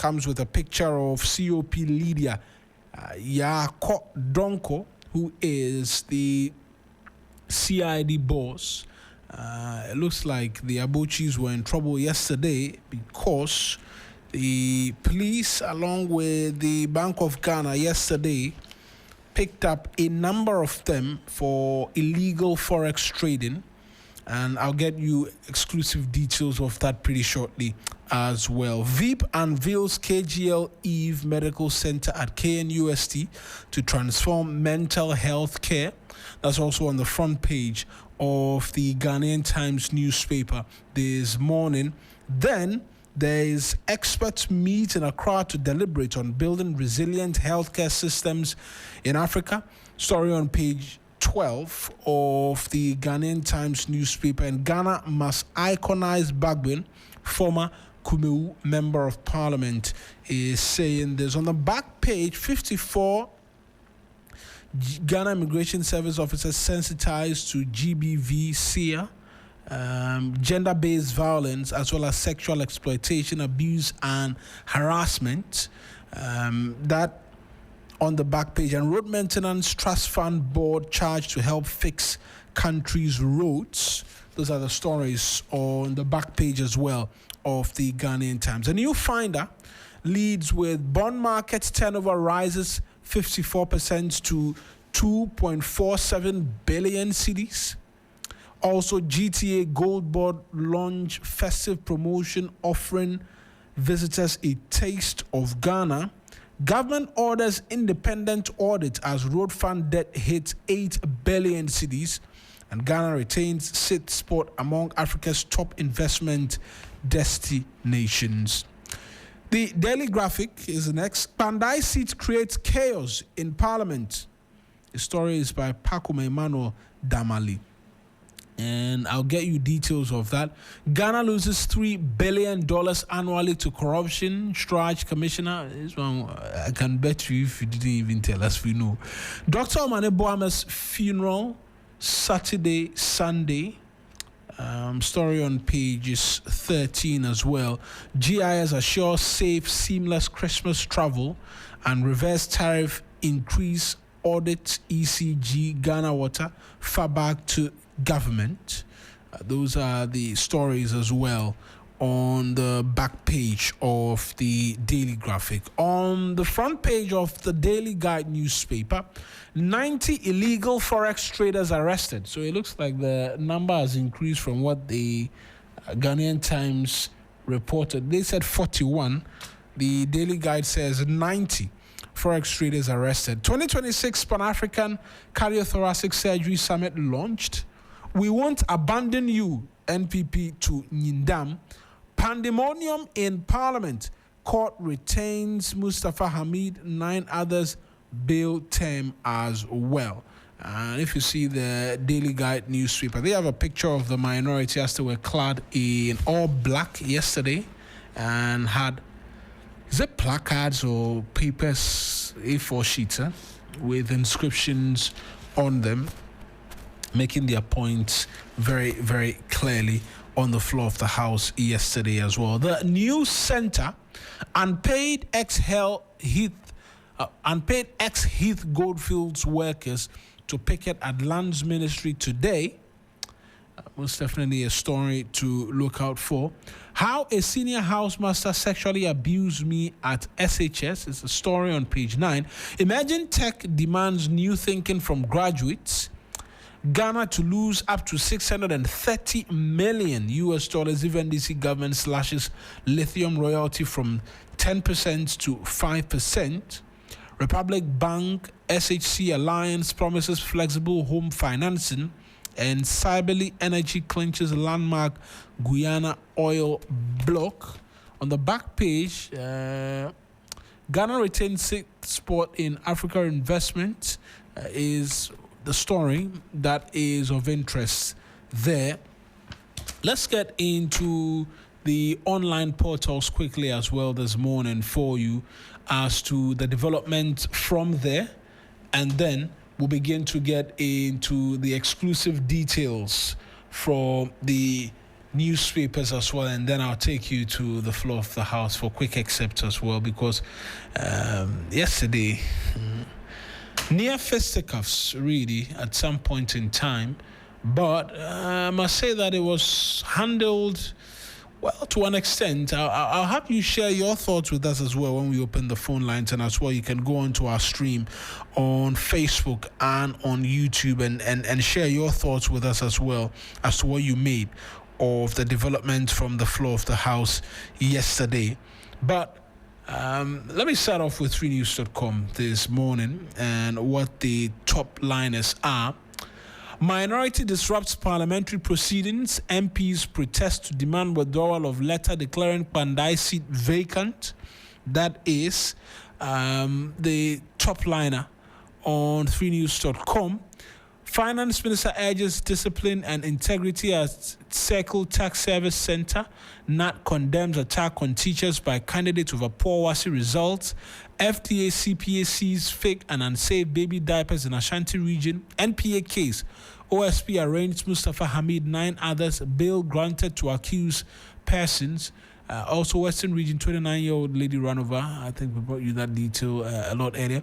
comes with a picture of COP leader Yako Donko, who is the CID boss. It looks like the Abuchis were in trouble yesterday because the police, along with the Bank of Ghana yesterday, picked up a number of them for illegal forex trading. And I'll get you exclusive details of that pretty shortly as well. Veep unveils KGL Eve Medical Center at KNUST to transform mental health care. That's also on the front page of the Ghanaian Times newspaper this morning. Then there's experts meet in Accra to deliberate on building resilient healthcare systems in Africa. Story on page 12 of the Ghanaian Times newspaper. And Ghana must iconize Bagbin, former Kumeu member of parliament, is saying this. On the back page, 54 Ghana Immigration Service officers sensitized to GBV, SEER, gender-based violence, as well as sexual exploitation, abuse, and harassment. That on the back page. And Road Maintenance Trust Fund Board charged to help fix country's roads. Those are the stories on the back page as well of the Ghanaian Times. A new finder leads with bond market turnover rises 54% to 2.47 billion cedis. Also, GTA Gold Board launch festive promotion offering visitors a taste of Ghana. Government orders independent audit as road fund debt hits 8 billion cedis. And Ghana retains sixth spot among Africa's top investment destinations. The Daily Graphic is the next. Kpandai seat creates chaos in Parliament. The story is by Pakume Emmanuel Damali. And I'll get you details of that. Ghana loses $3 billion annually to corruption. Strach Commissioner. This one, I can bet you if you didn't even tell us, we know. Dr. Omane Boame's funeral, Saturday, Sunday. Story on pages 13 as well. GIS assures safe, seamless Christmas travel and reverse tariff increase audit ECG Ghana Water far back to government. Those are the stories as well on the back page of the Daily Graphic. On the front page of the Daily Guide newspaper, 90 illegal forex traders arrested. So it looks like the number has increased from what the Ghanaian Times reported. They said 41. The Daily Guide says 90 forex traders arrested. 2026 Pan-African Cardiothoracic Surgery Summit launched. We won't abandon you, NPP to Nyindam. Pandemonium in Parliament. Court retains Mustafa Hamid, 9 others bail term as well. And if you see the Daily Guide newspaper, they have a picture of the minority as they were clad in all black yesterday and had, is it placards or papers, A4 sheets, with inscriptions on them, making their points very, very clearly on the floor of the House yesterday as well. The news center, unpaid ex-Heath Goldfields workers to picket at Lands Ministry today. Most definitely a story to look out for. How a senior housemaster sexually abused me at SHS is a story on page 9. Emerging tech demands new thinking from graduates. Ghana to lose up to $630 million if NDC government slashes lithium royalty from 10% to 5%. Republic Bank SHC Alliance promises flexible home financing, and Cyberly Energy clinches landmark Guyana oil block. On the back page, Ghana retains sixth spot in Africa investment is the story that is of interest there. Let's get into the online portals quickly as well this morning for you as to the development from there, and then we'll begin to get into the exclusive details from the newspapers as well, and then I'll take you to the floor of the House for quick excerpts as well, because yesterday, near fisticuffs really at some point in time, but I must say that it was handled well, to an extent. I'll have you share your thoughts with us as well when we open the phone lines, and as well you can go onto our stream on Facebook and on YouTube and share your thoughts with us as well as to what you made of the development from the floor of the House yesterday. But let me start off with 3news.com this morning and what the top liners are. Minority disrupts parliamentary proceedings. MPs protest to demand withdrawal of letter declaring Kpandai seat vacant. That is the top liner on 3news.com. Finance Minister urges discipline and integrity at Circle Tax Service Center. NAT condemns attack on teachers by candidates over poor WASSCE results. FDA CPA sees fake and unsafe baby diapers in Ashanti region. NPA case. OSP arraigned Mustafa Hamid, 9 others. Bail granted to accused persons. Also, Western Region, 29-year-old lady run over. I think we brought you that detail a lot earlier.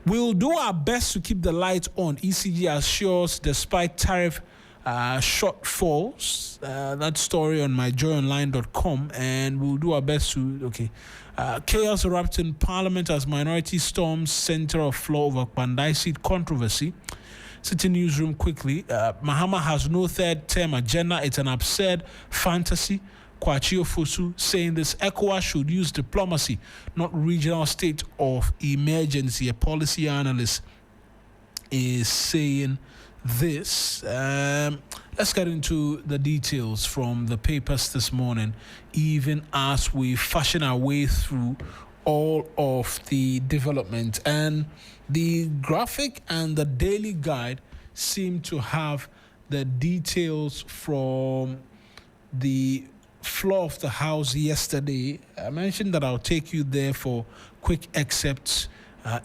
We'll do our best to keep the lights on, ECG assures, despite tariff shortfalls. That story on myjoyonline.com, and we'll do our best to, chaos erupts in Parliament as minority storms center of floor over Kpandai seat controversy. City Newsroom quickly. Mahama has no third-term agenda. It's an absurd fantasy. Kwachio Fosu saying this. ECOWAS should use diplomacy, not regional state of emergency. A policy analyst is saying this. Let's get into the details from the papers this morning, even as we fashion our way through all of the development. And the graphic and the daily guide seem to have the details from the floor of the House yesterday. I mentioned that I'll take you there for quick excerpts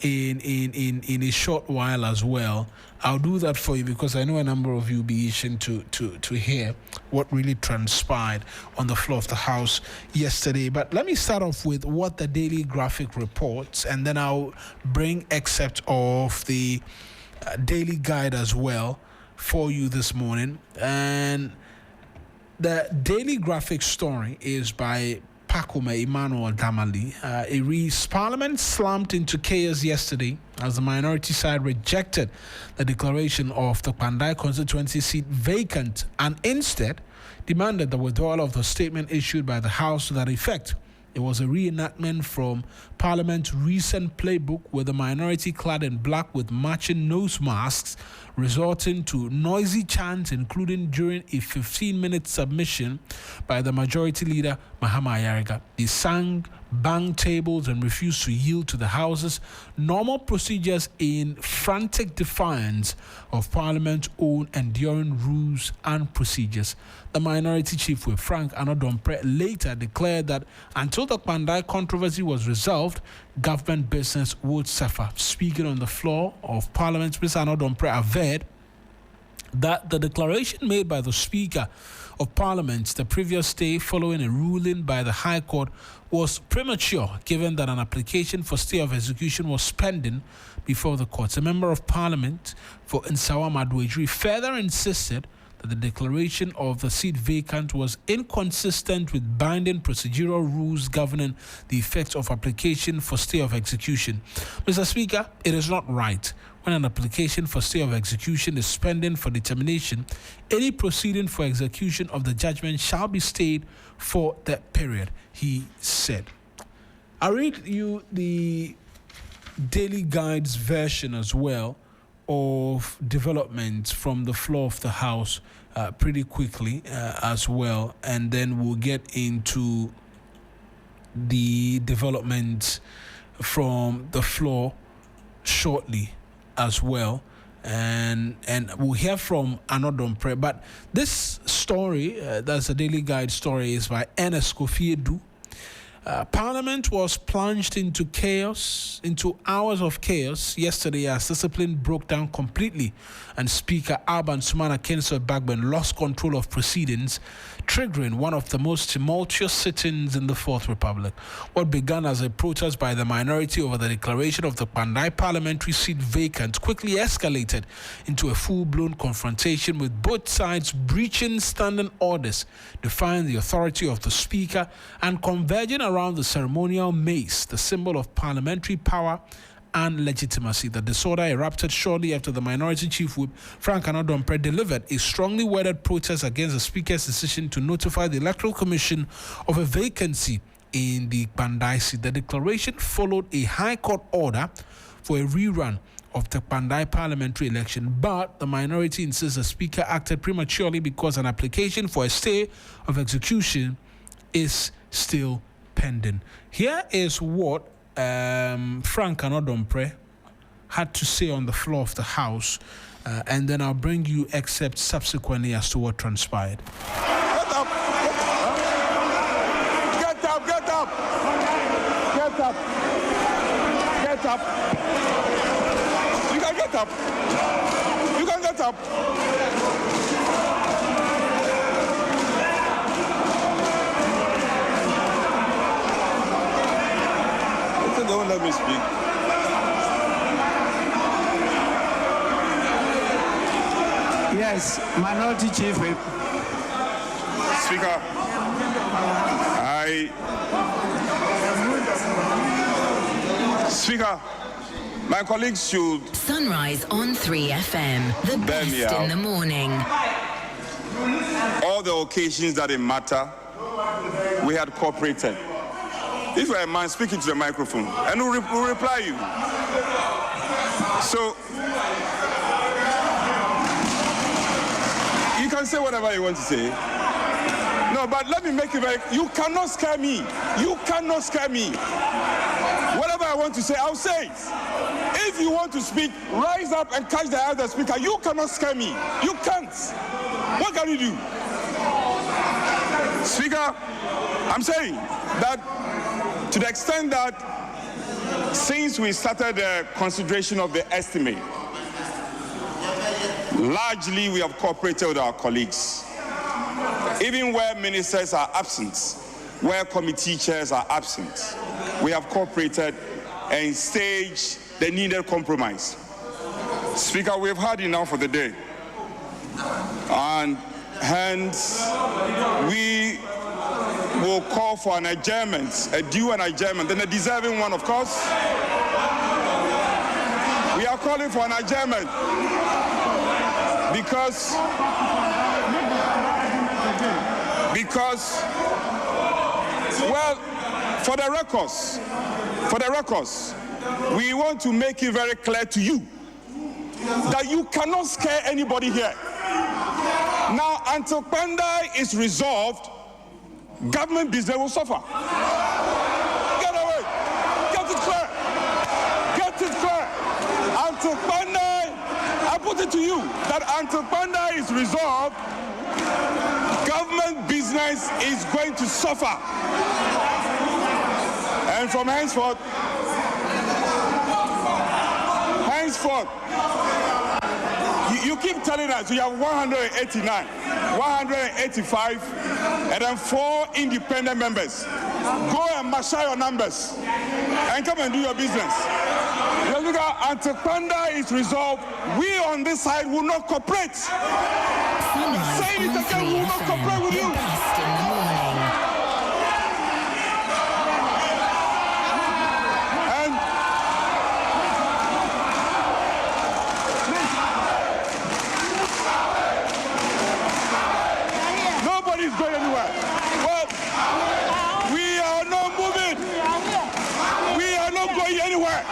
in a short while as well. I'll do that for you because I know a number of you will be itching to hear what really transpired on the floor of the House yesterday. But let me start off with what the daily graphic reports, and then I'll bring excerpts of the daily guide as well for you this morning. And the daily graphic story is by Pakume Emmanuel Damali. It reads, Parliament slammed into chaos yesterday as the minority side rejected the declaration of the Kpandai constituency seat vacant and instead demanded the withdrawal of the statement issued by the House to that effect. It was a reenactment from Parliament's recent playbook with the minority clad in black with matching nose masks, resulting to noisy chants, including during a 15-minute submission by the majority leader, Mahama Ayariga. They sang, banged tables, and refused to yield to the House's normal procedures in frantic defiance of Parliament's own enduring rules and procedures. The minority chief whip, Frank Anodompre, later declared that until the Kpandai controversy was resolved, government business would suffer. Speaking on the floor of Parliament, Mr. Anodompre averred that the declaration made by the Speaker of Parliament the previous day following a ruling by the High Court was premature, given that an application for stay of execution was pending before the courts. A member of Parliament for Nsawa Maduejri further insisted that the declaration of the seat vacant was inconsistent with binding procedural rules governing the effect of application for stay of execution. Mr. Speaker, it is not right. When an application for stay of execution is pending for determination, any proceeding for execution of the judgment shall be stayed for that period, he said. I'll read you the Daily Guide's version as well of developments from the floor of the House pretty quickly as well, and then we'll get into the developments from the floor shortly as well, and we'll hear from Anodompre. But this story, that's a Daily Guide story, is by Ernest Kofi Edu. Parliament was plunged into chaos, into hours of chaos yesterday as discipline broke down completely and Speaker Alban Sumana Kenseth Bagban lost control of proceedings, triggering one of the most tumultuous sit-ins in the Fourth Republic. What began as a protest by the minority over the declaration of the Kpandai parliamentary seat vacant quickly escalated into a full-blown confrontation with both sides breaching standing orders, defying the authority of the Speaker and converging around the ceremonial mace, the symbol of parliamentary power and legitimacy. The disorder erupted shortly after the minority chief whip, Frank Anodompre, delivered a strongly worded protest against the Speaker's decision to notify the Electoral Commission of a vacancy in the Kpandai seat. The declaration followed a High Court order for a rerun of the Kpandai parliamentary election, but the minority insists the Speaker acted prematurely because an application for a stay of execution is still pending. Here is what Frank Anodompre had to say on the floor of the House, and then I'll bring you excerpts subsequently as to what transpired. Get up! Get up! Get up! Get up! Get up! You can get up! You can get up! Don't let me speak. Yes, Minority Chief Whip. Speaker, Speaker, my colleagues should... Sunrise on 3FM, the best in the morning. All the occasions that it matter, we had cooperated. If I mind speaking to the microphone, and we'll reply you. So, you can say whatever you want to say. No, but let me make it very... You cannot scare me. You cannot scare me. Whatever I want to say, I'll say it. If you want to speak, rise up and catch the eye of the speaker. You cannot scare me. You can't. What can you do? Speaker, I'm saying that to the extent that since we started the consideration of the estimate, largely we have cooperated with our colleagues. Even where ministers are absent, where committee chairs are absent, we have cooperated and staged the needed compromise. Speaker, we've had enough for the day. And hence, we will call for an adjournment, a due and adjournment, and a deserving one, of course. We are calling for an adjournment because well, for the records, we want to make it very clear to you that you cannot scare anybody here. Now, until Kpandai is resolved, government business will suffer. Get away. Get it clear. Get it clear. Until Kpandai, I put it to you that until Kpandai is resolved, government business is going to suffer. And from henceforth, you keep telling us you have 189, 185, and then 4 independent members. Go and marshal your numbers and come and do your business. Until Kpandai is resolved, we on this side will not cooperate. Say it again, we will not cooperate with you. Best in the morning. Nobody's going anywhere. Well, we are not moving. We are not going anywhere.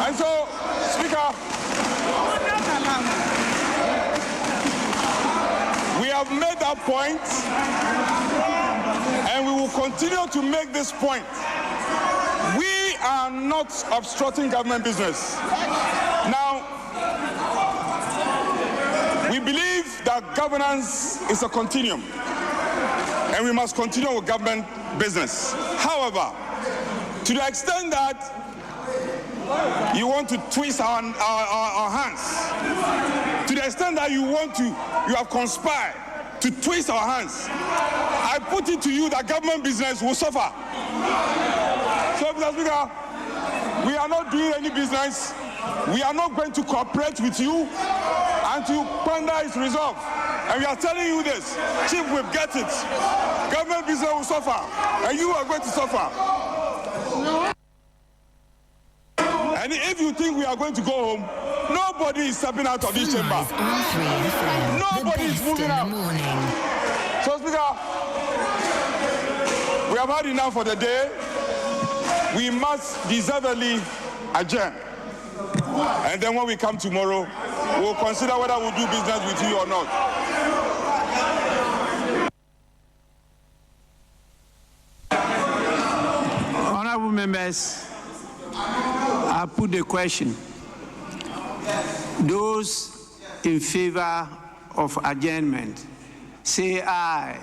And so, Speaker, we have made that point, and we will continue to make this point. We are not obstructing government business. Now, we believe that governance is a continuum, and we must continue with government business. However, to the extent that you want to twist our hands, to the extent that you have conspired to twist our hands, I put it to you that government business will suffer. So, Mr. Speaker, we are not doing any business. We are not going to cooperate with you until Kpandai is resolved. And we are telling you this, Chief, we'll get it. Government business will suffer, and you are going to suffer. And if you think we are going to go home, nobody is stepping out of this chamber. Nobody is moving out. So, Speaker, we have had enough for the day. We must deservedly adjourn. And then when we come tomorrow, we'll consider whether we'll do business with you or not. Honorable members, I put the question. Those in favor of adjournment, say aye.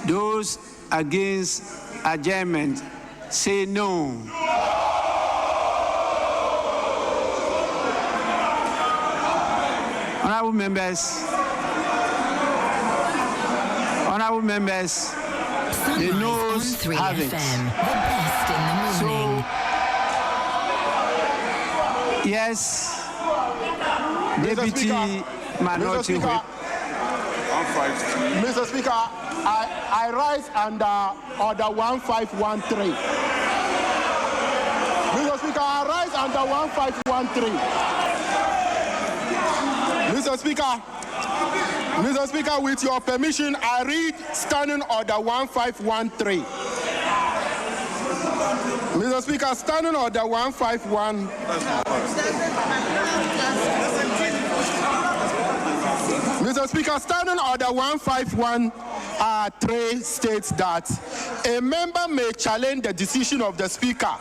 Those against adjournment, say no. Honorable members, the noes have it. So, yes, Deputy Minority Whip. Mr. Speaker, I rise under Order 1513. Mr. Speaker, I rise under 1513. Mr. Speaker, with your permission, I read Standing Order 1513. Mr. Speaker, Standing Order 151. Mr. Speaker, Standing Order 151(3) states that a member may challenge the decision of the Speaker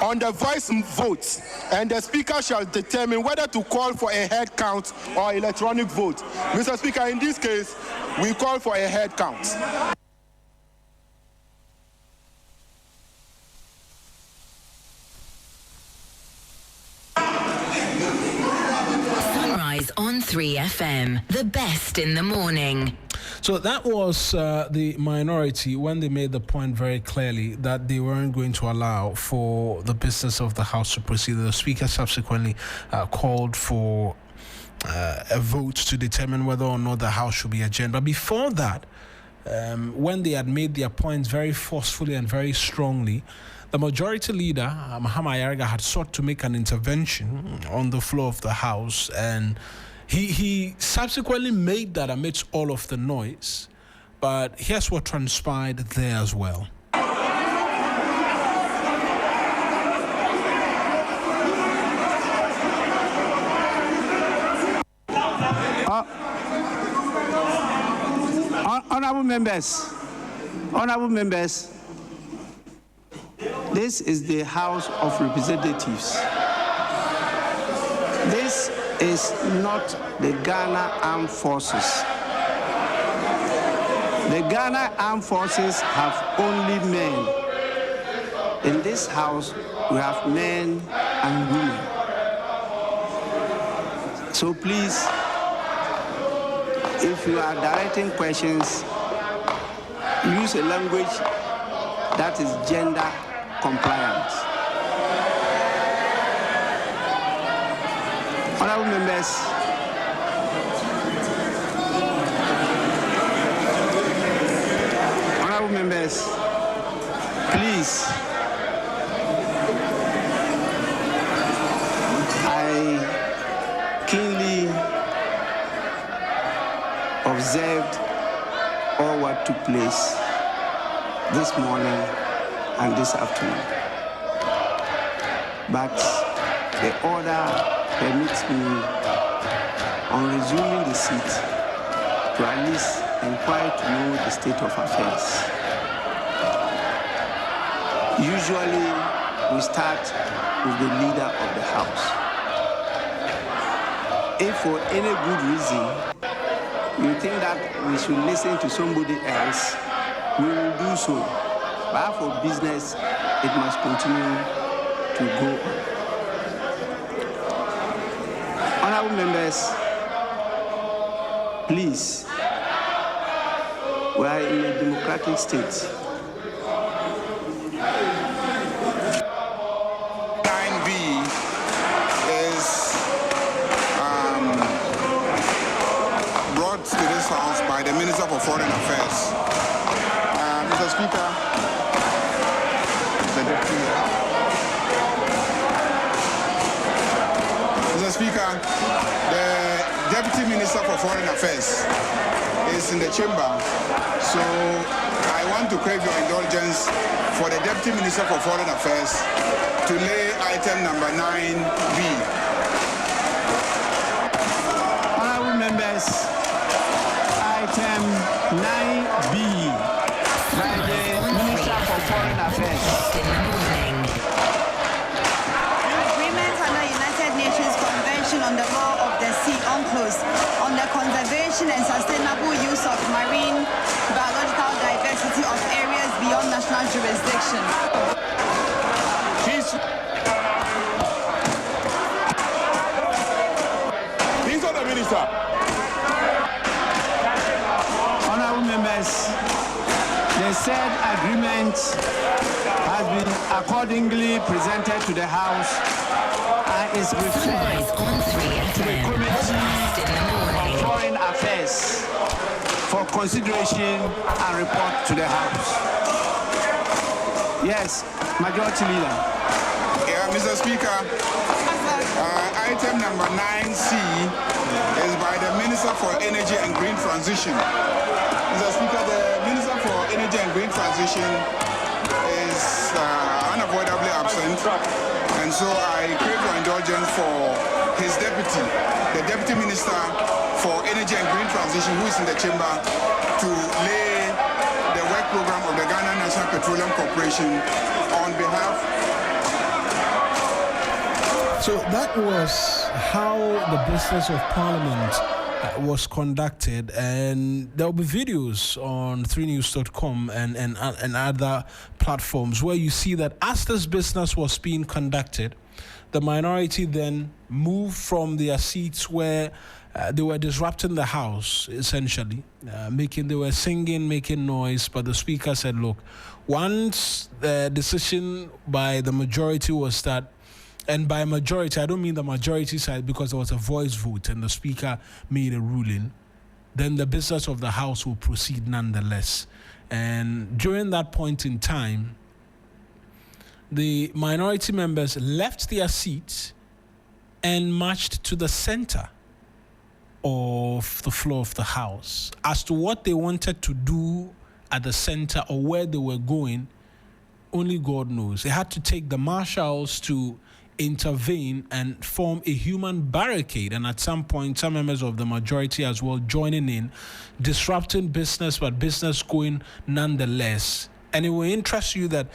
on the voice vote, and the Speaker shall determine whether to call for a head count or electronic vote. Mr. Speaker, in this case, we call for a head count. On 3FM, the best in the morning. So that was the minority when they made the point very clearly that they weren't going to allow for the business of the House to proceed. The Speaker subsequently called for a vote to determine whether or not the House should be adjourned. But before that, when they had made their points very forcefully and very strongly, the majority leader, Mahama Ayariga, had sought to make an intervention on the floor of the House, and he subsequently made that amidst all of the noise. But here's what transpired there as well. Honorable members, this is the House of Representatives. This is not the Ghana Armed Forces. The Ghana Armed Forces have only men. In this House, we have men and women. So please, if you are directing questions, use a language that is gender compliant. Honorable members, please, I keenly observed all what took place this morning and this afternoon. But the order permits me, on resuming the seat, to at least inquire to know the state of affairs. Usually, we start with the leader of the House. if for any good reason you think that we should listen to somebody else, we will do so. But for business, it must continue to go on. Honorable members, please, we are in a democratic state. 9B is brought to this house by the Minister for Foreign Affairs. Mr. Speaker, Mr. Speaker, the Deputy Minister for Foreign Affairs is in the chamber, so I want to crave your indulgence for the Deputy Minister for Foreign Affairs to lay item number 9B. Honorable members, item 9B by the Minister for Foreign Affairs. Agreement under United Nations Convention on the Law of the Sea, UNCLOS, on the conservation and sustainable use of marine biological diversity of areas beyond national jurisdiction. Please on the minister. Honorable members, the said agreement has been accordingly presented to the House and is referred to the Committee on Foreign Affairs for consideration and report to the House. Yes, Majority Leader. Yeah, Mr. Speaker, item number 9C is by the Minister for Energy and Green Transition. Mr. Speaker, the Minister for Energy and Green Transition is unavoidably absent, and so I crave your indulgence for his deputy, the Deputy Minister for Energy and Green Transition, who is in the chamber, to lay the work program of the Ghana National Petroleum Corporation on behalf. So that was how the business of Parliament was conducted, and there will be videos on 3news.com and other platforms where you see that as this business was being conducted, the minority then moved from their seats where they were disrupting the house, essentially, they were singing, making noise, but the speaker said, look, once the decision by the majority was that, and by majority, I don't mean the majority side because there was a voice vote and the speaker made a ruling, then the business of the house will proceed nonetheless. And during that point in time, the minority members left their seats and marched to the center of the floor of the house. As to what they wanted to do at the center or where they were going, only God knows. They had to take the marshals to intervene and form a human barricade, and at some point some members of the majority as well joining in, disrupting business, but business going nonetheless. And it will interest you that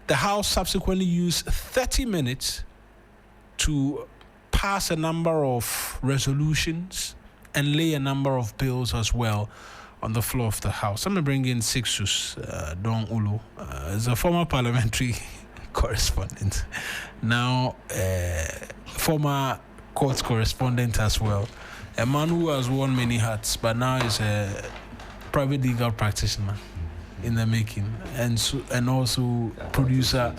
the House subsequently used 30 minutes to pass a number of resolutions and lay a number of bills as well on the floor of the House. Let me bring in Sixus Don Ulu, as a former parliamentary correspondent, now former court correspondent as well, a man who has worn many hats, but now is a private legal practitioner in the making, and also producer.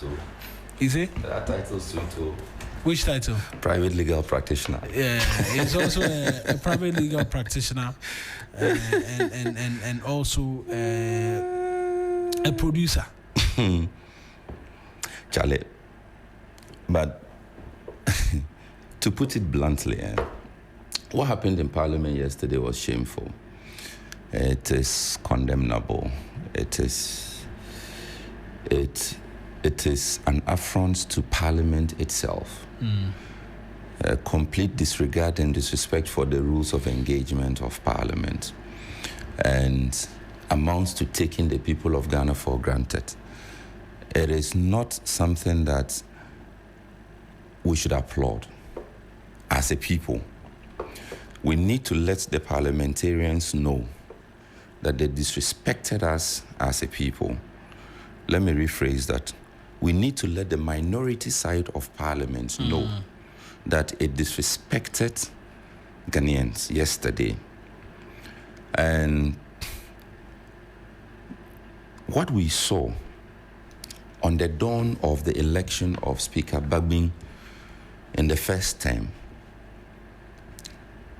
Is it? That title's too. Which title? Private legal practitioner. Yeah, he's also a private legal practitioner, and also a producer. Charlie, but to put it bluntly, what happened in Parliament yesterday was shameful. It is condemnable. It is an affront to Parliament itself. A complete disregard and disrespect for the rules of engagement of Parliament, and amounts to taking the people of Ghana for granted. It is not something that we should applaud as a people. We need to let the parliamentarians know that they disrespected us as a people. Let me rephrase that. We need to let the minority side of parliament know that it disrespected Ghanaians yesterday. And what we saw on the dawn of the election of Speaker Bagbin in the first term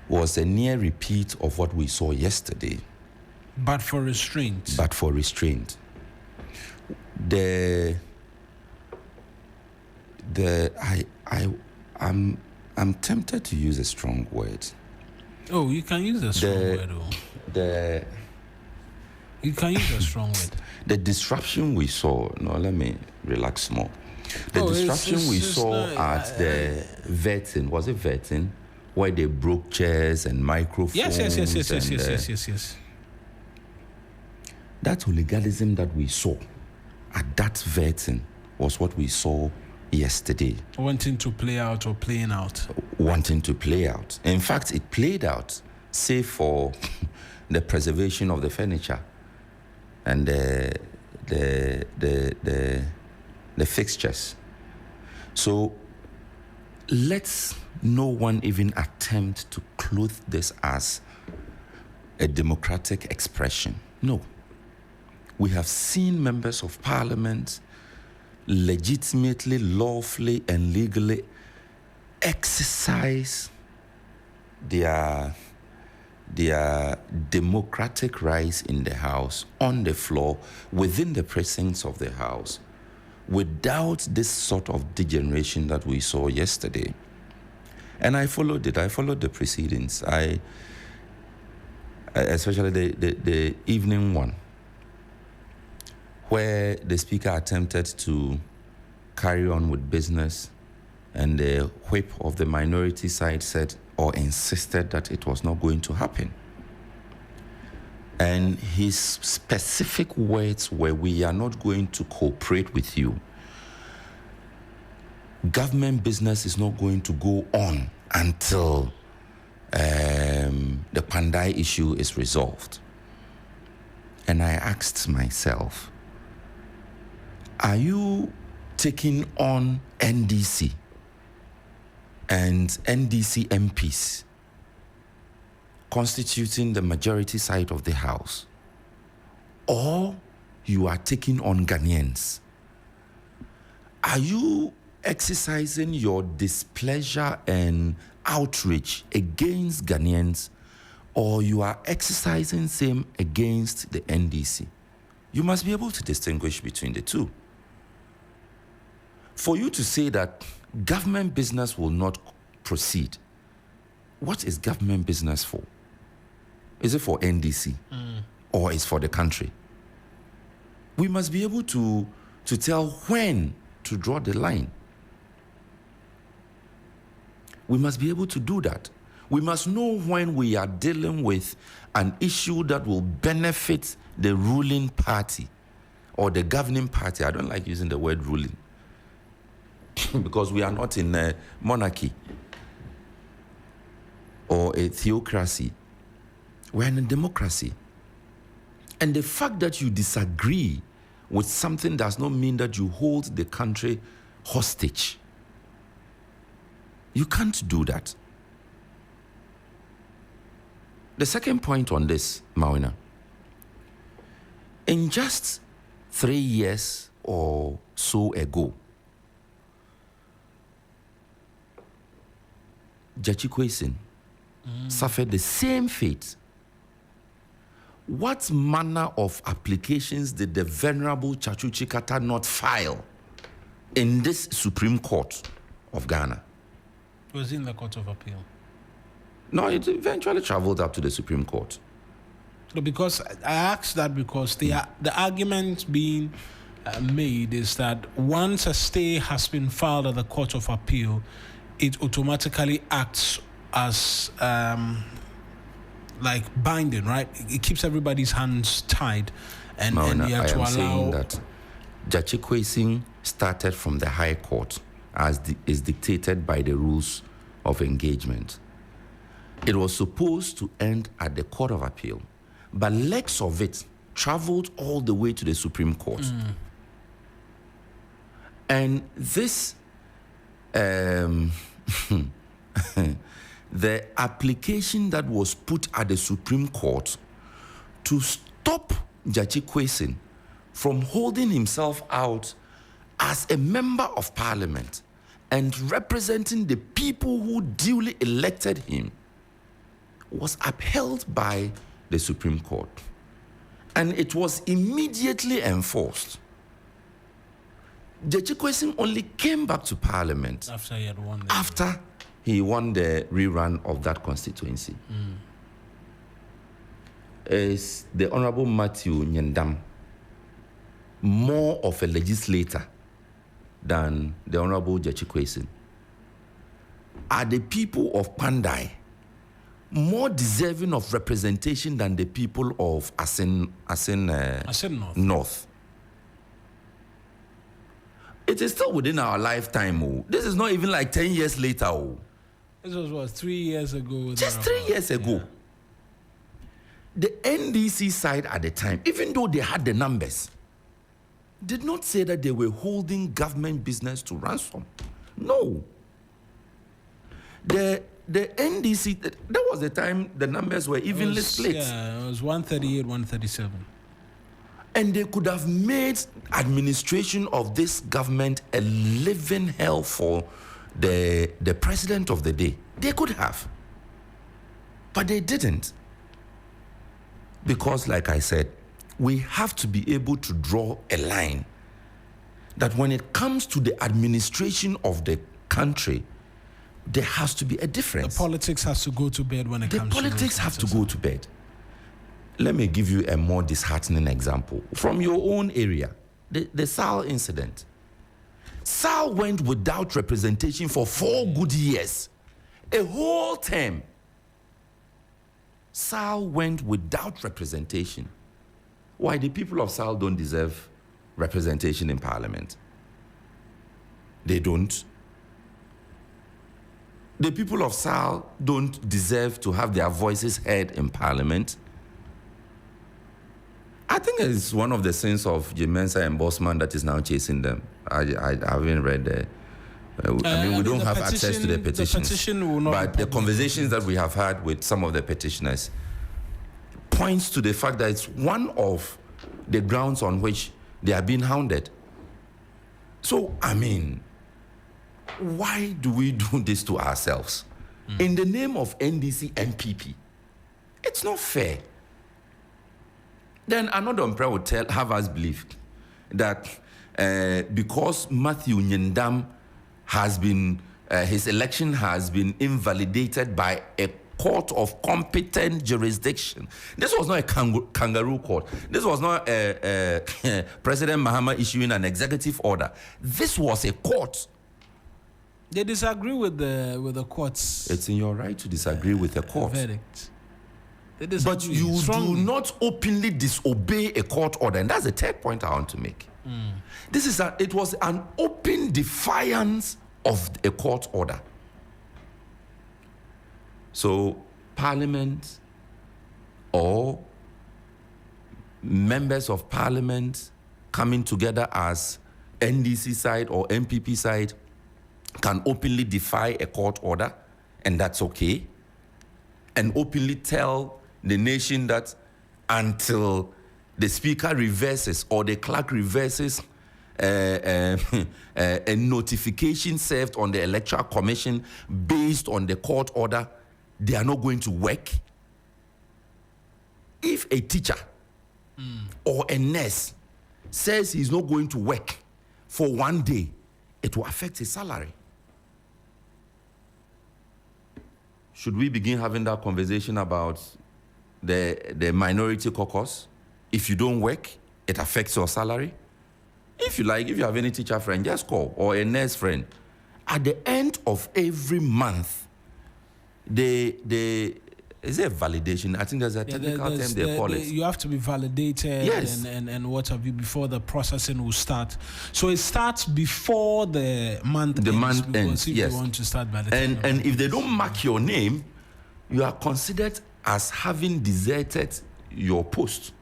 was a near repeat of what we saw yesterday. But for restraint. I'm tempted to use a strong word. Oh, you can use a strong word. You can use a strong word. The disruption we saw. No, let me relax more. The disruption we saw at the vetting, was it vetting, where they broke chairs and microphones? Yes. That hooliganism that we saw at that vetting was what we saw yesterday. Wanting to play out or playing out? Wanting to play out. In fact, it played out, save for the preservation of the furniture and the fixtures. So let's no one even attempt to clothe this as a democratic expression. No. We have seen members of parliament legitimately, lawfully, and legally exercise their democratic rights in the House, on the floor, within the precincts of the House, without this sort of degeneration that we saw yesterday. And I followed it. I followed the proceedings. Especially the evening one, where the speaker attempted to carry on with business, and the whip of the minority side said or insisted that it was not going to happen. And his specific words were, "We are not going to cooperate with you. Government business is not going to go on until the Kpandai issue is resolved." And I asked myself, are you taking on NDC and NDC MPs constituting the majority side of the House, or you are taking on Ghanaians? Are you exercising your displeasure and outrage against Ghanaians, or you are exercising same against the NDC? You must be able to distinguish between the two. For you to say that government business will not proceed, what is government business for? Is it for NDC or is it for the country? We must be able to tell when to draw the line. We must be able to do that. We must know when we are dealing with an issue that will benefit the ruling party or the governing party. I don't like using the word ruling because we are not in a monarchy or a theocracy. We're in a democracy. And the fact that you disagree with something does not mean that you hold the country hostage. You can't do that. The second point on this, Mawina, in just 3 years or so ago, Jachi Kwesin suffered the same fate. What manner of applications did the Venerable Chachu Chikata not file in this Supreme Court of Ghana? It was in the Court of Appeal. No, it eventually traveled up to the Supreme Court. No, because I asked that because the argument being made is that once a stay has been filed at the Court of Appeal, it automatically acts as like binding, right? It keeps everybody's hands tied, and you have to allow. Saying that Jachi Kwesin started from the High Court as is dictated by the rules of engagement. it was supposed to end at the Court of Appeal, but legs of it traveled all the way to the Supreme Court. And this, the application that was put at the Supreme Court to stop Jachi Kwesin from holding himself out as a member of parliament and representing the people who duly elected him was upheld by the Supreme Court. And it was immediately enforced. Jachi Kwesin only came back to parliament after he had won. After he won the rerun of that constituency. Is the Honorable Matthew Nyendam more of a legislator than the Honorable Jachi Kwesin? Are the people of Kpandai more deserving of representation than the people of Asin North? It is still within our lifetime. Oh. This is not even like 10 years later. Oh. This was what, 3 years ago? Just 3 years ago. Yeah. The NDC side at the time, even though they had the numbers, did not say that they were holding government business to ransom. No. The NDC, that was the time the numbers were evenly split. Yeah, it was 138, 137. And they could have made administration of this government a living hell for the president of the day. They could have. But they didn't. Because, like I said, we have to be able to draw a line that when it comes to the administration of the country, there has to be a difference. The politics has to go to bed when it comes to the politics have to go to bed. Let me give you a more disheartening example from your own area, the Sal incident. Sal went without representation for 4 good years, a whole term. Sal went without representation. Why? The people of Sal don't deserve representation in parliament. They don't. The people of Sal don't deserve to have their voices heard in parliament. I think it's one of the sins of Jemensa and Bosman that is now chasing them. I haven't read the... I mean, we don't have access to the petitions. The petition will not, but the conversations that we have had with some of the petitioners points to the fact that it's one of the grounds on which they are being hounded. So, I mean, why do we do this to ourselves? In the name of NDC MPP, it's not fair. Then another umbrella would have us believe that because Matthew Nyendam has been, his election has been invalidated by a court of competent jurisdiction. This was not a kangaroo court. This was not President Mahama issuing an executive order. This was a court. They disagree with the courts. It's in your right to disagree with a court. Verdict. But you do not openly disobey a court order, and that's the third point I want to make. It was an open defiance of a court order. So, Parliament or members of Parliament coming together as NDC side or MPP side can openly defy a court order, and that's okay, and openly tell the nation that until the speaker reverses or the clerk reverses a notification served on the Electoral Commission based on the court order, they are not going to work. If a teacher or a nurse says he's not going to work for 1 day, it will affect his salary. Should we begin having that conversation about the minority caucus? If you don't work, it affects your salary. If you like, if you have any teacher friend, just call, or a nurse friend. At the end of every month, is there a validation? I think there's a technical term they call it. You have to be validated, yes, and what have you before the processing will start. So it starts before the month ends. The month ends, if yes. You want to start by the time and if they don't mark your name, you are considered as having deserted your post.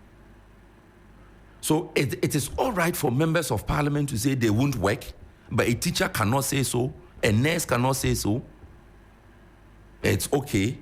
So it is all right for members of parliament to say they won't work, but a teacher cannot say so, a nurse cannot say so. It's okay.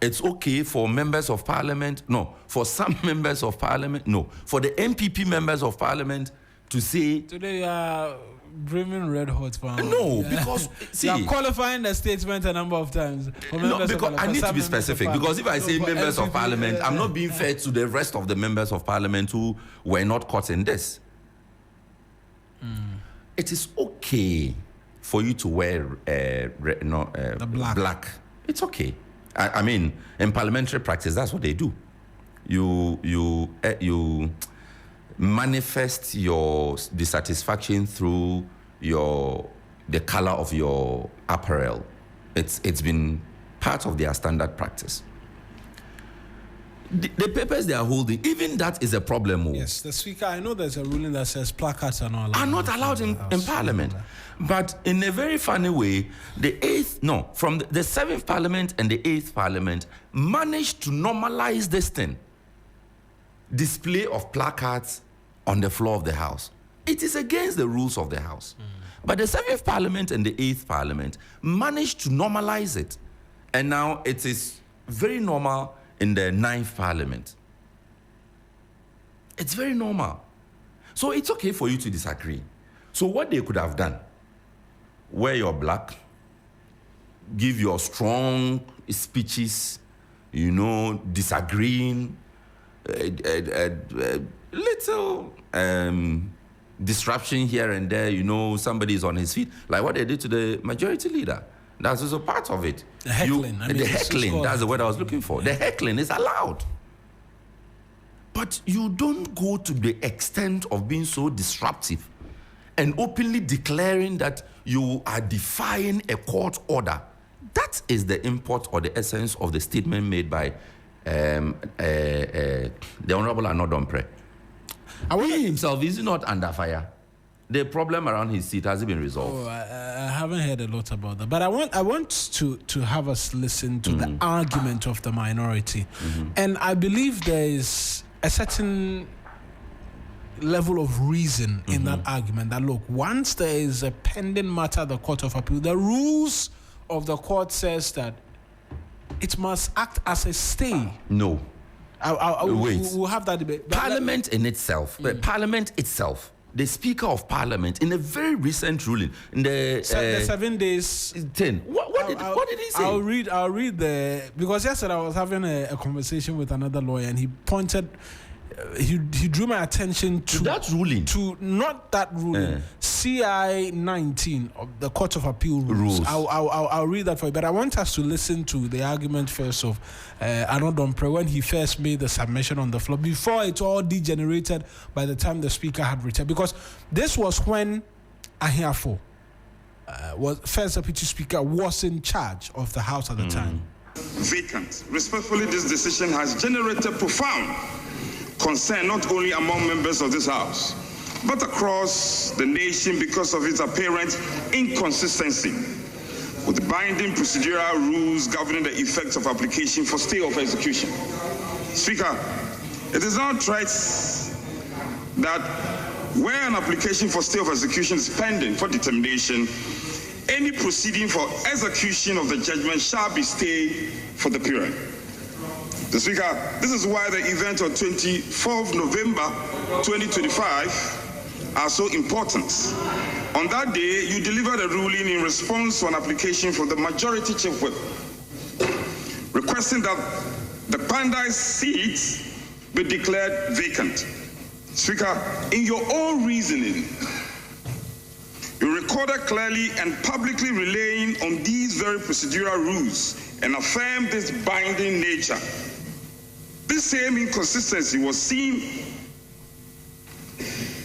It's okay for members of parliament, no, for some members of parliament, no, for the MPP members of parliament to say... Today you are brimming red hot, man. No, because, see... You are qualifying the statement a number of times. No, because I need to be specific, because if I say members of parliament, I'm not being fair to the rest of the members of parliament who were not caught in this. It is okay for you to wear black. It's okay. I mean, in parliamentary practice, that's what they do. You manifest your dissatisfaction through the color of your apparel. It's been part of their standard practice. The papers they are holding, even that is a problem. Yes, the Speaker, I know there's a ruling that says placards are not allowed in Parliament. But in a very funny way, the 7th Parliament and the 8th Parliament managed to normalize this thing. Display of placards on the floor of the House. It is against the rules of the House. But the 7th Parliament and the 8th Parliament managed to normalize it. And now it is very normal in the 9th Parliament. It's very normal. So it's okay for you to disagree. So what they could have done, wear your black, give your strong speeches, disagreeing, little disruption here and there, somebody is on his feet, like what they did to the majority leader. That's also part of it. The heckling. The heckling, that's the word I was looking for. The heckling is allowed. But you don't go to the extent of being so disruptive and openly declaring that you are defying a court order. That is the import or the essence of the statement made by the Honorable Anodompre. He himself is not under fire. The problem around his seat has it been resolved? Oh, I haven't heard a lot about that. But I want to have us listen to the argument of the minority. And I believe there is a certain level of reason in that argument that, look, once there is a pending matter at the Court of Appeal, the rules of the court says that it must act as a stay. No. We'll have that debate. Parliament in itself, Parliament itself, the Speaker of Parliament, in a very recent ruling, in the 7 days 10. What did he say? I'll read because yesterday I was having a conversation with another lawyer, and he pointed. He drew my attention to that ruling. To not that ruling. CI 19 of the Court of Appeal rules. I'll read that for you. But I want us to listen to the argument first of Anodompre when he first made the submission on the floor, before it all degenerated by the time the Speaker had returned. Because this was when Ahiafo, was First Deputy Speaker, was in charge of the House at the time. Vacant. Respectfully, this decision has generated profound concern not only among members of this House, but across the nation because of its apparent inconsistency with the binding procedural rules governing the effects of application for stay of execution. Speaker, it is now trite that where an application for stay of execution is pending for determination, any proceeding for execution of the judgment shall be stayed for the period. The Speaker, this is why the event on 24th November 2025 are so important. On that day, you delivered a ruling in response to an application from the Majority Chief Whip, requesting that the Kpandai seat be declared vacant. Speaker, in your own reasoning, you recorded clearly and publicly relying on these very procedural rules and affirmed this binding nature. This same inconsistency was seen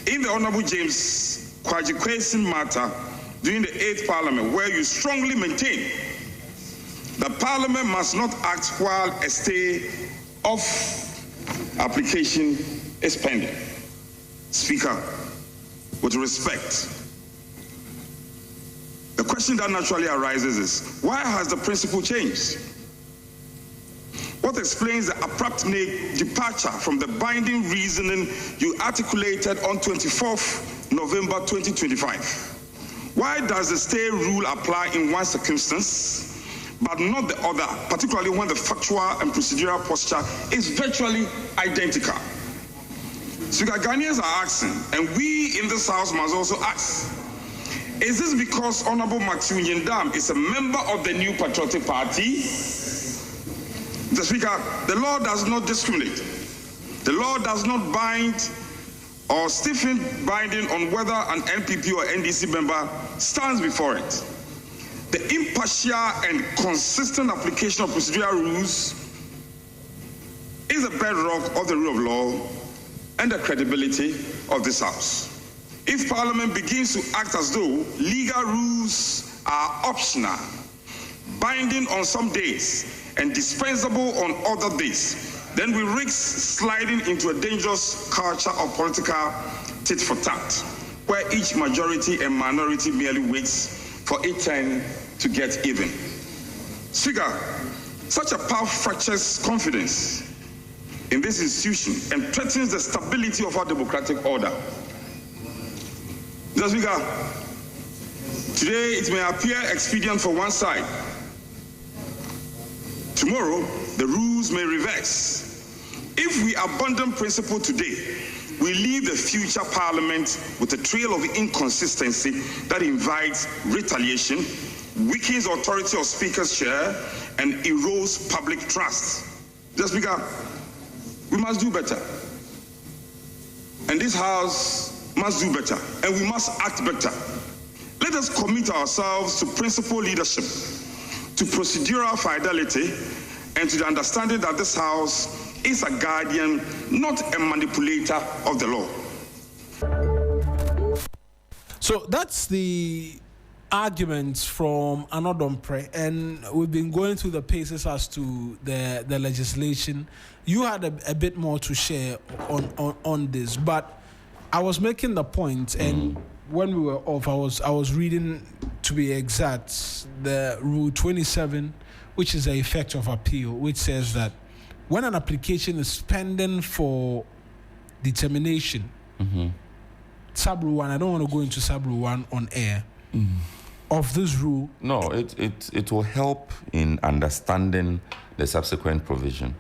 in the Honorable James Kwaji matter during the 8th Parliament, where you strongly maintain that Parliament must not act while a stay of application is pending. Speaker, with respect, the The question that naturally arises is, why has the principle changed? What explains the abrupt departure from the binding reasoning you articulated on 24th November 2025? Why does the stay rule apply in one circumstance, but not the other, particularly when the factual and procedural posture is virtually identical? Speaker, Ghanaians are asking, and we in this House must also ask, is this because Honorable Matthew Nyindam is a member of the New Patriotic Party? Mr. Speaker, the law does not discriminate. The law does not bind or stiffen binding on whether an NPP or NDC member stands before it. The impartial and consistent application of procedural rules is a bedrock of the rule of law and the credibility of this House. If Parliament begins to act as though legal rules are optional, binding on some days and dispensable on other days, then we risk sliding into a dangerous culture of political tit for tat, where each majority and minority merely waits for a turn to get even. Speaker, such a path fractures confidence in this institution and threatens the stability of our democratic order. Mr. Speaker, today it may appear expedient for one side. Tomorrow, the rules may reverse. If we abandon principle today, we leave the future Parliament with a trail of inconsistency that invites retaliation, weakens authority of Speaker's chair, and erodes public trust. Mr. Speaker, we must do better. And this House must do better, and we must act better. Let us commit ourselves to principle leadership, to procedural fidelity, and to the understanding that this House is a guardian, not a manipulator of the law. So that's the arguments from Anodompre, and we've been going through the paces as to the legislation. You had a bit more to share on this, but I was making the point, and when we were off, I was reading, to be exact, the Rule 27, which is the effect of appeal, which says that when an application is pending for determination, sub-rule 1, I don't want to go into sub-rule 1 on air, of this rule. No, it will help in understanding the subsequent provision.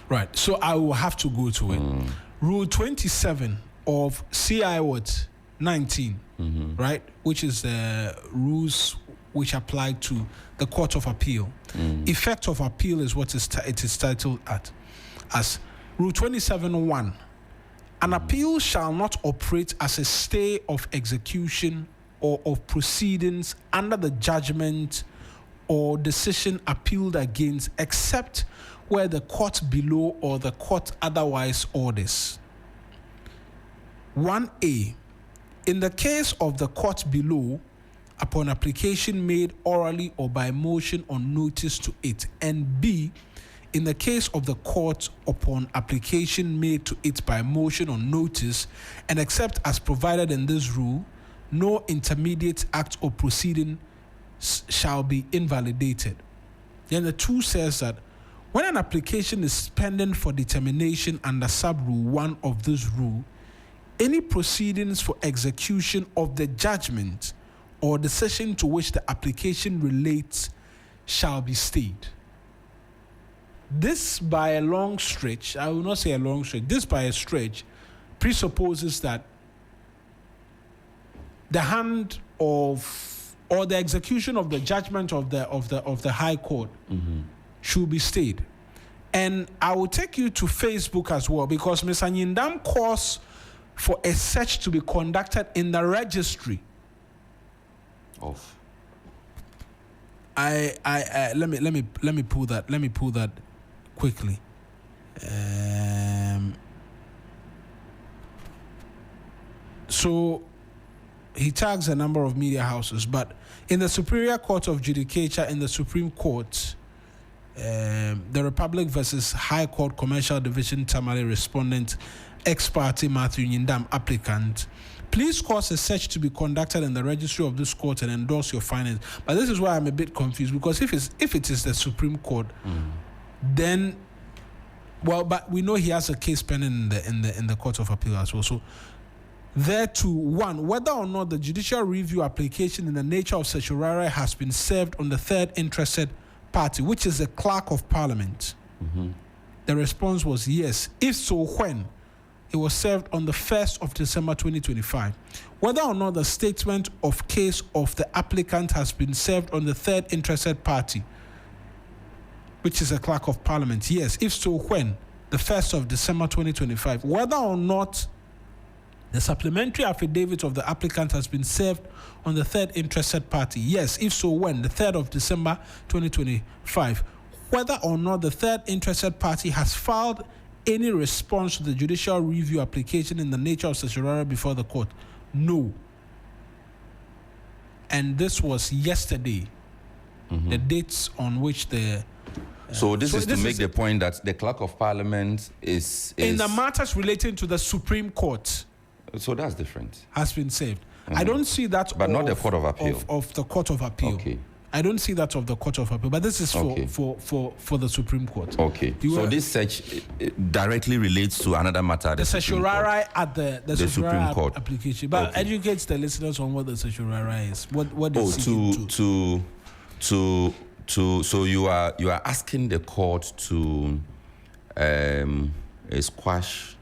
Right, so I will have to go to it. Rule 27 of CI 19, right, which is the rules which apply to the Court of Appeal. Effect of appeal is what it is titled as Rule 27.1. An appeal shall not operate as a stay of execution or of proceedings under the judgment or decision appealed against, except where the court below or the court otherwise orders. 1A. In the case of the court below, upon application made orally or by motion or notice to it, and B, in the case of the court upon application made to it by motion or notice, and except as provided in this rule, no intermediate act or proceeding shall be invalidated. Then the 2 says that when an application is pending for determination under sub-rule 1 of this rule, any proceedings for execution of the judgment or decision to which the application relates shall be stayed. This, by a long stretch, I will not say a long stretch, this by a stretch presupposes that the hand of, or the execution of the judgment of the High Court should be stayed. And I will take you to Facebook as well, because Mr. Nyindam calls for a search to be conducted in the registry of. Let me pull that quickly. So he tags a number of media houses, but in the Superior Court of Judicature in the Supreme Court, the Republic versus High Court Commercial Division Tamale respondent, ex parte Matthew Nyindam applicant, Please cause a search to be conducted in the registry of this court and endorse your findings. But this is why I'm a bit confused, because if it is the Supreme Court, then, well, but we know he has a case pending in the Court of Appeal as well. So there too, one, whether or not the judicial review application in the nature of certiorari has been served on the third interested party, which is the Clerk of Parliament. The response was yes. If so, when? It was served on the 1st of December 2025. Whether or not the statement of case of the applicant has been served on the third interested party, which is the Clerk of Parliament, yes. If so, when? The 1st of December 2025. Whether or not the supplementary affidavit of the applicant has been served on the third interested party, yes. If so, when? The 3rd of December 2025. Whether or not the third interested party has filed any response to the judicial review application in the nature of certiorari before the court, no. And this was yesterday, the dates on which the... So this is to make the point that the Clerk of Parliament is... In the matters relating to the Supreme Court... So that's different. ...has been saved. I don't see that... But not the Court of Appeal. Of the Court of Appeal. Okay. I don't see that of the Court of Appeal, but this is for the Supreme Court. Okay. So this search directly relates to another matter. The certiorari at the Supreme Court application, but educates the listeners on what the certiorari is. What is so you are asking the court to quash.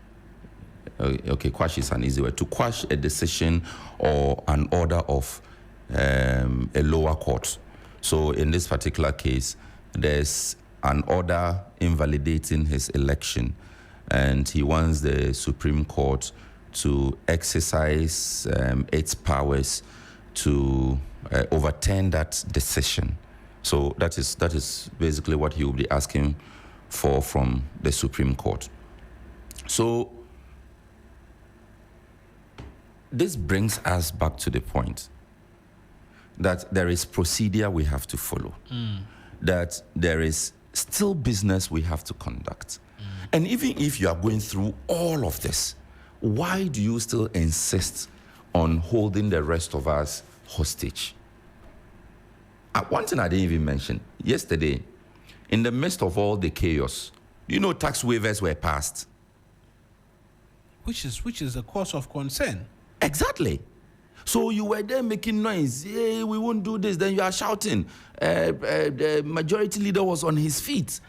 Okay, quash is an easy word. To quash a decision or an order of a lower court. So in this particular case, there's an order invalidating his election, and he wants the Supreme Court to exercise its powers to overturn that decision. So that is basically what he will be asking for from the Supreme Court. So this brings us back to the point that there is procedure we have to follow, that there is still business we have to conduct. And even if you are going through all of this, why do you still insist on holding the rest of us hostage? One thing I didn't even mention, yesterday, in the midst of all the chaos, tax waivers were passed. Which is a cause of concern. Exactly. So you were there making noise. Hey, we won't do this. Then you are shouting. The majority leader was on his feet.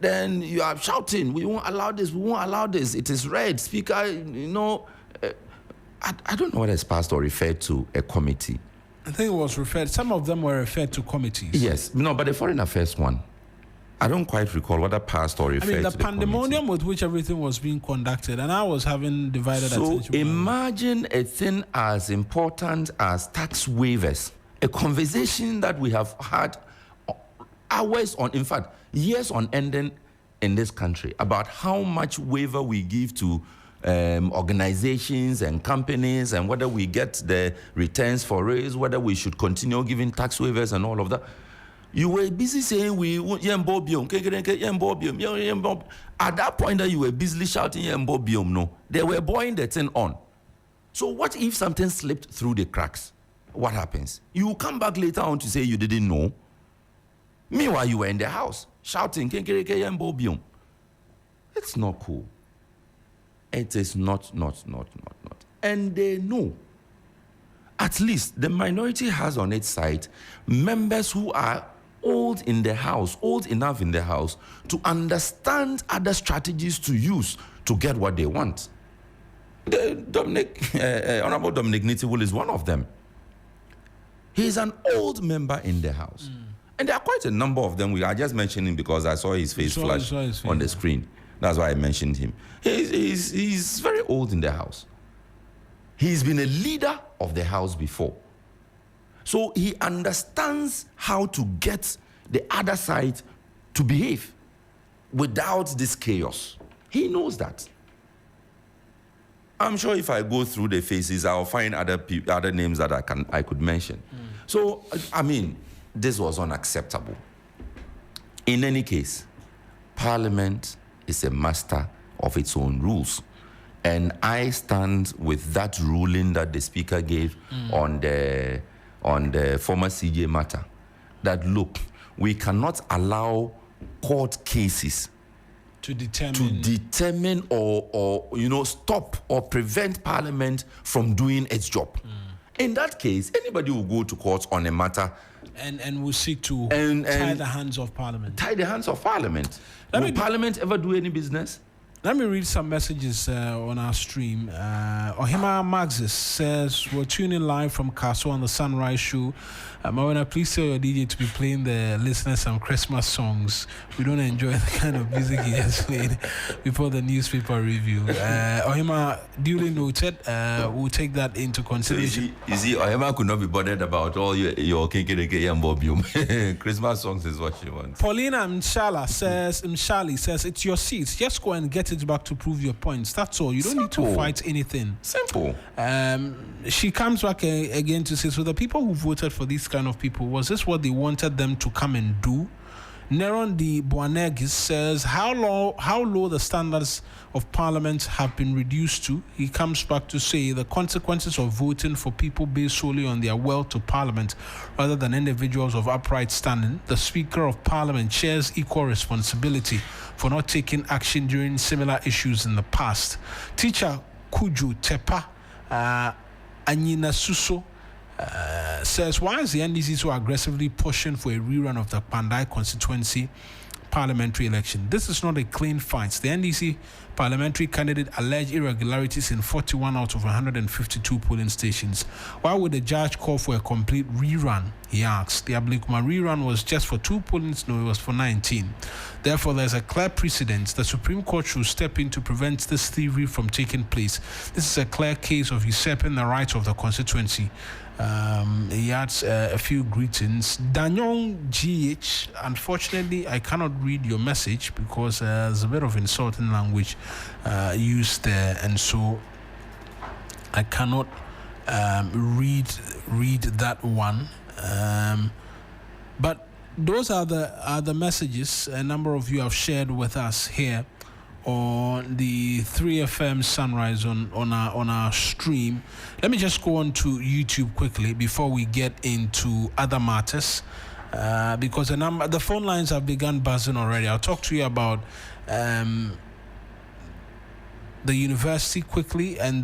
Then you are shouting, we won't allow this, we won't allow this. It is red. Speaker, I don't know whether it's passed or referred to a committee. I think it was referred. Some of them were referred to committees. Yes. No, but the Foreign Affairs one, I don't quite recall whether passed or referred to the pandemonium committee. With which everything was being conducted, and I was having divided attention. So imagine a thing as important as tax waivers, a conversation that we have had hours on, in fact, years on ending in this country about how much waiver we give to organizations and companies, and whether we get the returns for it, whether we should continue giving tax waivers and all of that. You were busy saying we want Yembobium. At that point that you were busily shouting Yembobium, no, they were boiling the thing on. So what if something slipped through the cracks? What happens? You come back later on to say you didn't know. Meanwhile, you were in the house shouting Yembobium. It's not cool. It is not. And they know. At least the minority has on its side members who are old enough in the house to understand other strategies to use to get what they want. Honorable Dominic Nitiwul is one of them. He's an old member in the house. And there are quite a number of them. I just mentioned him because I saw his face flash on the screen. That's why I mentioned him. He's very old in the house. He's been a leader of the house before. So he understands how to get the other side to behave without this chaos. He knows that. I'm sure if I go through the faces, I'll find other names that I could mention. So, this was unacceptable. In any case, Parliament is a master of its own rules. And I stand with that ruling that the Speaker gave on the former CJ matter. That look, we cannot allow court cases to determine or stop or prevent Parliament from doing its job. In that case, anybody will go to court on a matter and will seek to tie the hands of Parliament. Tie the hands of Parliament. Will Parliament ever do any business? Let me read some messages on our stream. Ohima Maxis says, we're tuning live from Kaso on the Sunrise Show. Marina, please tell your DJ to be playing the listeners some Christmas songs. We don't enjoy the kind of music he has played before the newspaper review. Ohima, duly noted. We'll take that into consideration. You see, Ohima could not be bothered about all your KKK and Bobium. Christmas songs is what she wants. Paulina Mshali says, it's your seat. Just go and get it back to prove your points. That's all. You don't need to fight anything. Simple. She comes back again to say, so the people who voted for these kind of people, was this what they wanted them to come and do? Neron de Boanegis says, how low the standards of Parliament have been reduced to. He comes back to say the consequences of voting for people based solely on their wealth to Parliament rather than individuals of upright standing. The Speaker of Parliament shares equal responsibility for not taking action during similar issues in the past. Teacher Kuju Tepa Anyina Suso says, why is the NDC so aggressively pushing for a rerun of the Kpandai constituency parliamentary election? This is not a clean fight. The NDC parliamentary candidate alleged irregularities in 41 out of 152 polling stations. Why would the judge call for a complete rerun? He asked. The Ablikuma rerun was just for 2 pollings. No, it was for 19. Therefore, there's a clear precedent. The Supreme Court should step in to prevent this thievery from taking place. This is a clear case of usurping the rights of the constituency. He adds a few greetings. Danyong GH, unfortunately, I cannot read your message because there's a bit of insulting language used there, and so I cannot read that one. But those are the messages a number of you have shared with us here on the 3FM Sunrise on our stream. Let me just go on to YouTube quickly before we get into other matters, because the phone lines have begun buzzing already. I'll talk to you about the university quickly, and then